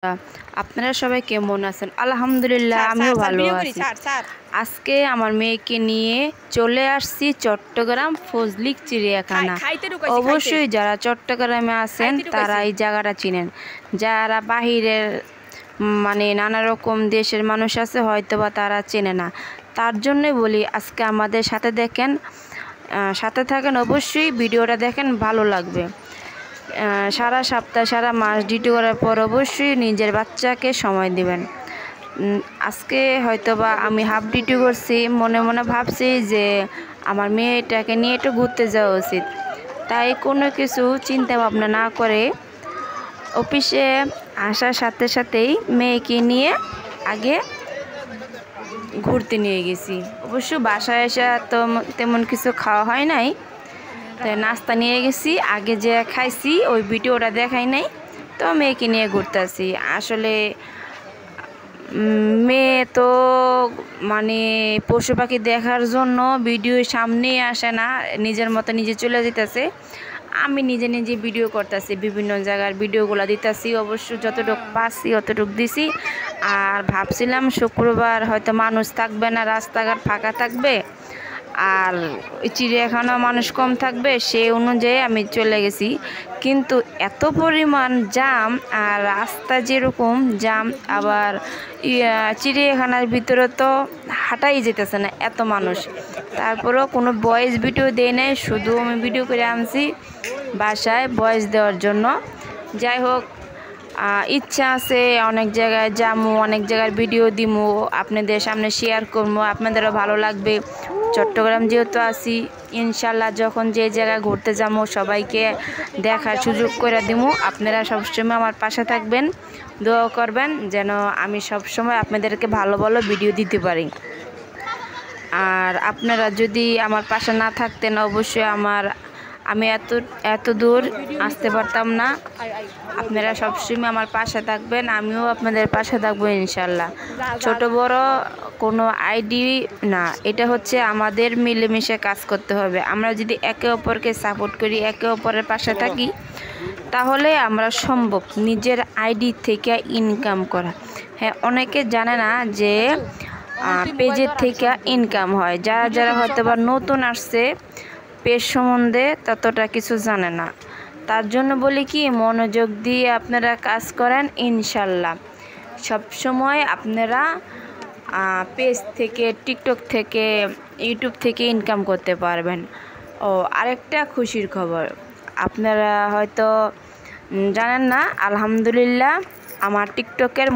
আপনারা সবাই কেমন আছেন? আলহামদুলিল্লাহ আমিও ভালো আছি। আজকে আমার মেয়েকে নিয়ে চলে আসছি চট্টগ্রাম ফজলিক চিড়িয়াখানা। অবশ্যই যারা চট্টগ্রামে আছেন তারা এই জায়গাটা চিনেন। যারা বাহিরের মানে নানা রকম দেশের মানুষ আছে হয়তো বা তারা চেনে না। তার জন্যই বলি আজকে আমাদের সাথে দেখেন, সাথে থাকেন, অবশ্যই ভিডিওটা দেখেন, ভালো লাগবে। সারা সপ্তাহ সারা মাস ডিউটি করার পর অবশ্যই নিজের বাচ্চাকে সময় দিবেন। আজকে হয়তো বা আমি হাফ ডিউটি করছি, মনে মনে ভাবছি যে আমার মেয়েটাকে নিয়ে একটু ঘুরতে যাওয়া উচিত। তাই কোনো কিছু চিন্তা ভাবনা না করে অফিসে আসার সাথে সাথেই মেয়েকে নিয়ে আগে ঘুরতে নিয়ে গেছি। অবশ্য বাসায় এসে তো তেমন কিছু খাওয়া হয় নাই, তাই নাস্তা নিয়ে গেছি। আগে যে খাইছি ওই ভিডিওটা দেখাই নাই, তো মেয়েকে নিয়ে ঘুরতেছি। আসলে মেয়ে তো মানে পশু পাখি দেখার জন্য ভিডিওর সামনেই আসে না, নিজের মতো নিজে চলে যেতেছে। আমি নিজে নিজে ভিডিও করতেছি, বিভিন্ন জায়গার ভিডিওগুলো দিতেছি। অবশ্য যতটুকু পাচ্ছি অতটুকু দিছি। আর ভাবছিলাম শুক্রবার হয়তো মানুষ থাকবে না, রাস্তাঘাট ফাঁকা থাকবে, আর চিড়িয়াখানা মানুষ কম থাকবে, সেই অনুযায়ী আমি চলে গেছি। কিন্তু এত পরিমাণ জাম, আর রাস্তা যেরকম জাম, আবার চিড়িয়াখানার ভিতরে তো হাঁটাই যেতেছে না, এত মানুষ। তারপরেও কোনো ভয়েস ভিডিও দেয় নাই, শুধু আমি ভিডিও করে আনছি বাসায় ভয়েস দেওয়ার জন্য। যাই হোক, ইচ্ছা আছে অনেক জায়গায় যাবো, অনেক জায়গার ভিডিও দিমু, আপনাদের সামনে শেয়ার করবো, আপনাদেরও ভালো লাগবে। চট্টগ্রাম যেহেতু আছি, ইনশাল্লাহ যখন যে জায়গায় ঘুরতে যাবো সবাইকে দেখার সুযোগ করে দিমু। আপনারা সবসময় আমার পাশে থাকবেন, দোয়া করবেন যেন আমি সবসময় আপনাদেরকে ভালো ভালো ভিডিও দিতে পারি। আর আপনারা যদি আমার পাশে না থাকতেন অবশ্যই আমি এত দূর আসতে পারতাম না। আপনারা সবসময় আমার পাশে থাকবেন, আমিও আপনাদের পাশে থাকবো ইনশাল্লাহ। ছোট বড় কোনো আইডি না, এটা হচ্ছে আমাদের মিলেমিশে কাজ করতে হবে। আমরা যদি একে অপরকে সাপোর্ট করি, একে অপরের পাশে থাকি, তাহলে আমরা সম্ভব নিজের আইডি থেকে ইনকাম করা। হ্যাঁ, অনেকে জানে না যে পেজের থেকে ইনকাম হয়। যারা যারা হয়তো বা নতুন আসছে, পেজ সম্বন্ধে ততটা কিছু জানে না। তার জন্য বলি কি, মনোযোগ দিয়ে আপনারা কাজ করেন, ইনশাল্লাহ সবসময় আপনারা পেজ থেকে, টিকটক থেকে, ইউটিউব থেকে ইনকাম করতে পারবেন। ও আরেকটা খুশির খবর, আপনারা হয়তো জানেন না, আলহামদুলিল্লাহ আমার টিকটকের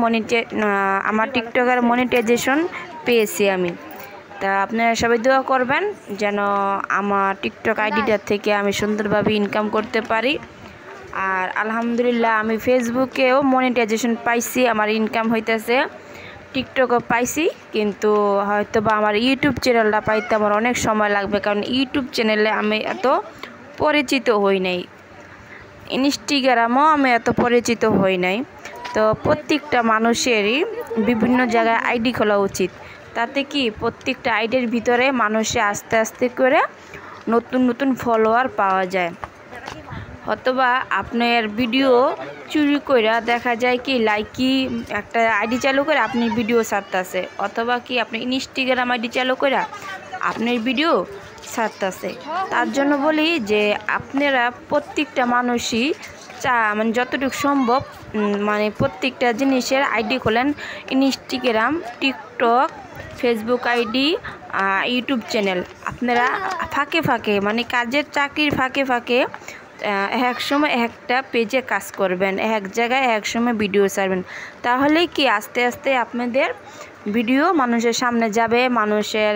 মনিটাইজেশন পেয়েছি আমি। তা আপনারা সবাই দোয়া করবেন যেন আমার টিকটক আইডিটার থেকে আমি সুন্দরভাবে ইনকাম করতে পারি। আর আলহামদুলিল্লাহ আমি ফেসবুকেও মনিটাইজেশন পাইছি, আমার ইনকাম হইতেছে। টিকটকও পাইছি, কিন্তু হয়তো বা আমার ইউটিউব চ্যানেলটা পাইতে আমার অনেক সময় লাগবে, কারণ ইউটিউব চ্যানেলে আমি এত পরিচিত হই নাই, ইনস্টাগ্রামও আমি এত পরিচিত হই নাই। তো প্রত্যেকটা মানুষেরই বিভিন্ন জায়গায় আইডি খোলা উচিত। তাতে কি প্রত্যেকটা আইডির ভিতরে মানুষে আস্তে আস্তে করে নতুন নতুন ফলোয়ার পাওয়া যায়। অথবা আপনার ভিডিও চুরি করে দেখা যায় কি লাইকি একটা আইডি চালু করে আপনি ভিডিও ছাড়তেছে, অথবা কি আপনি ইনস্টাগ্রাম আইডি চালু করে আপনার ভিডিও ছাড়তেছে। তার জন্য বলি যে আপনারা প্রত্যেকটা মানুষই মানে যতটুকু সম্ভব মানে প্রত্যেকটা জিনিসের আইডি খোলেন, Instagram, TikTok, Facebook ID, YouTube channel. আপনারা ফাঁকে ফাঁকে মানে কাজের চাকরির ফাঁকে ফাঁকে এক সময় একটা পেজে কাজ করবেন, এক জায়গায় এক সময় ভিডিও ছাড়বেন। তাহলে কি আস্তে আস্তে আপনাদের ভিডিও মানুষের সামনে যাবে, মানুষের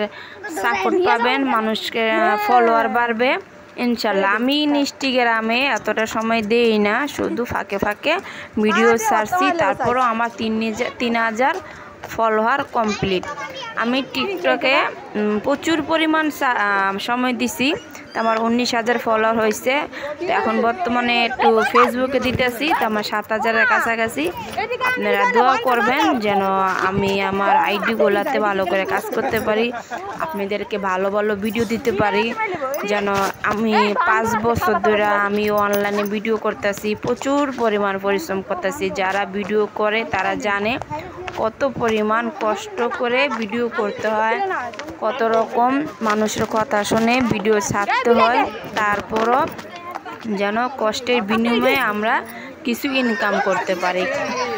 সাপোর্ট পাবেন, মানুষকে ফলোয়ার বাড়বে ইনশাল্লাহ। আমি ইনস্টাগ্রামে এতটা সময় দেই না, শুধু ফাঁকে ফাঁকে ভিডিও ছাড়ছি, তারপরও আমার 3000 ফলোয়ার কমপ্লিট। আমি টিকটকে প্রচুর পরিমাণ সময় দিছি, তো আমার 19,000 ফলোয়ার হয়েছে। তো এখন বর্তমানে একটু ফেসবুকে দিতেছি, তো আমার 7,000-এর কাছাকাছি। আপনারা দোয়া করবেন যেন আমি আমার আইডিগুলোতে ভালো করে কাজ করতে পারি, আপনাদেরকে ভালো ভালো ভিডিও দিতে পারি। যেন আমি 5 বছর ধরে আমি অনলাইনে ভিডিও করতেছি, প্রচুর পরিমাণ পরিশ্রম করতেছি। যারা ভিডিও করে তারা জানে কত পরিমাণ কষ্ট করে ভিডিও করতে হয়, কত রকম মানুষের কথা শুনে ভিডিও ছাড়তে হয়, তারপরও যেন কষ্টের বিনিময়ে আমরা কিছু ইনকাম করতে পারি।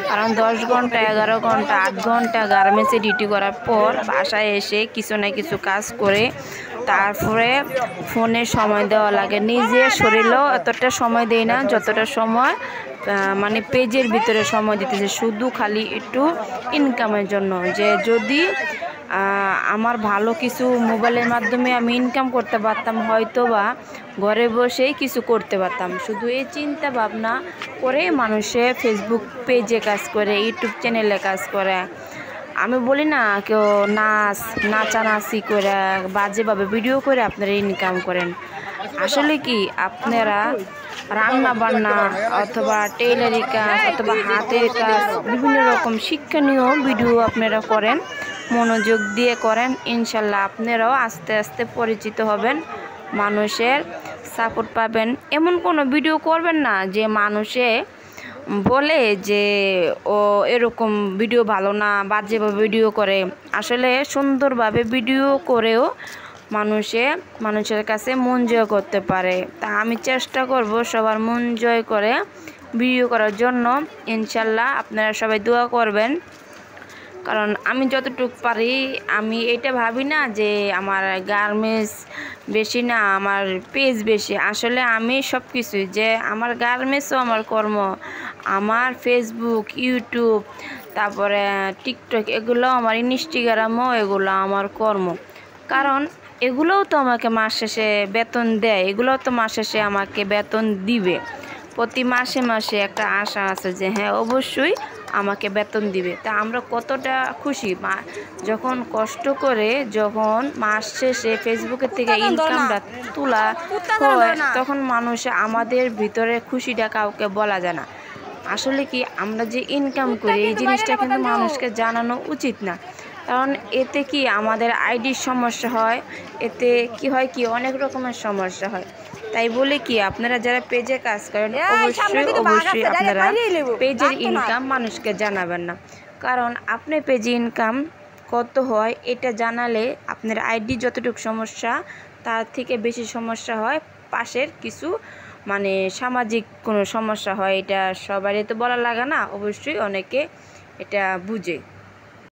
কারণ 10 ঘন্টা 11 ঘন্টা 8 ঘন্টা গার্মেন্টসে ডিউটি করার পর বাসায় এসে কিছু না কিছু কাজ করে তারপরে ফোনে সময় দেওয়া লাগে। নিজের শরীরেও এতটা সময় দেই না যতটা সময় মানে পেজের ভিতরে সময় দিতেছে, শুধু খালি একটু ইনকামের জন্য। যে যদি আমার ভালো কিছু মোবাইলের মাধ্যমে আমি ইনকাম করতে পারতাম, হয়তো বা ঘরে বসেই কিছু করতে পারতাম। শুধু এই চিন্তা ভাবনা করে মানুষে ফেসবুক পেজে কাজ করে, ইউটিউব চ্যানেলে কাজ করে। আমি বলি না কেউ নাচানাচি করে বাজেভাবে ভিডিও করে আপনারা ইনকাম করেন। আসলে কি আপনারা রান্না বান্না অথবা টেইলারি কাজ অথবা হাতের কাজ বিভিন্ন রকম শিক্ষণীয় ভিডিও আপনারা করেন, মনোযোগ দিয়ে করেন, ইনশাল্লাহ আপনারাও আস্তে আস্তে পরিচিত হবেন, মানুষের সাপোর্ট পাবেন। এমন কোনো ভিডিও করবেন না যে মানুষে বলে যে ও এরকম ভিডিও ভালো না, বাজেভাবে ভিডিও করে। আসলে সুন্দরভাবে ভিডিও করেও মানুষের কাছে মন জয় করতে পারে। তা আমি চেষ্টা করব সবার মন জয় করে ভিডিও করার জন্য। ইনশাল্লাহ আপনারা সবাই দোয়া করবেন। কারণ আমি যতটুকু পারি, আমি এটা ভাবি না যে আমার গার্মেন্টস বেশি না আমার পেজ বেশি। আসলে আমি সব কিছুই, যে আমার গার্মেন্টসও আমার কর্ম, আমার ফেসবুক ইউটিউব তারপরে টিকটক এগুলো আমার, ইনস্টাগ্রামও এগুলো আমার কর্ম। কারণ এগুলোও তো আমাকে মাস শেষে বেতন দেয়, এগুলোও তো মাস শেষে আমাকে বেতন দিবে। প্রতি মাসে মাসে একটা আশা আছে যে হ্যাঁ অবশ্যই আমাকে বেতন দিবে। তা আমরা কতটা খুশি যখন কষ্ট করে যখন মাস শেষে ফেসবুকের থেকে ইনকামটা তোলা হয়, তখন মানুষ আমাদের ভিতরে খুশিটা কাউকে বলা যায় না। আসলে কি আমরা যে ইনকাম করি এই জিনিসটা কিন্তু মানুষকে জানানো উচিত না। কারণ এতে কি আমাদের আইডির সমস্যা হয়, এতে কি হয় কি অনেক রকমের সমস্যা হয়। তাই বলে কি আপনারা যারা পেজে কাজ করেন অবশ্যই আপনারা পেজের ইনকাম মানুষকে জানাবেন না। কারণ আপনি পেজে ইনকাম কত হয় এটা জানালে আপনার আইডি যতটুকু সমস্যা তার থেকে বেশি সমস্যা হয় পাশের কিছু মানে সামাজিক কোনো সমস্যা হয়। এটা সবারই তো বলা লাগে না, অবশ্যই অনেকে এটা বুঝে।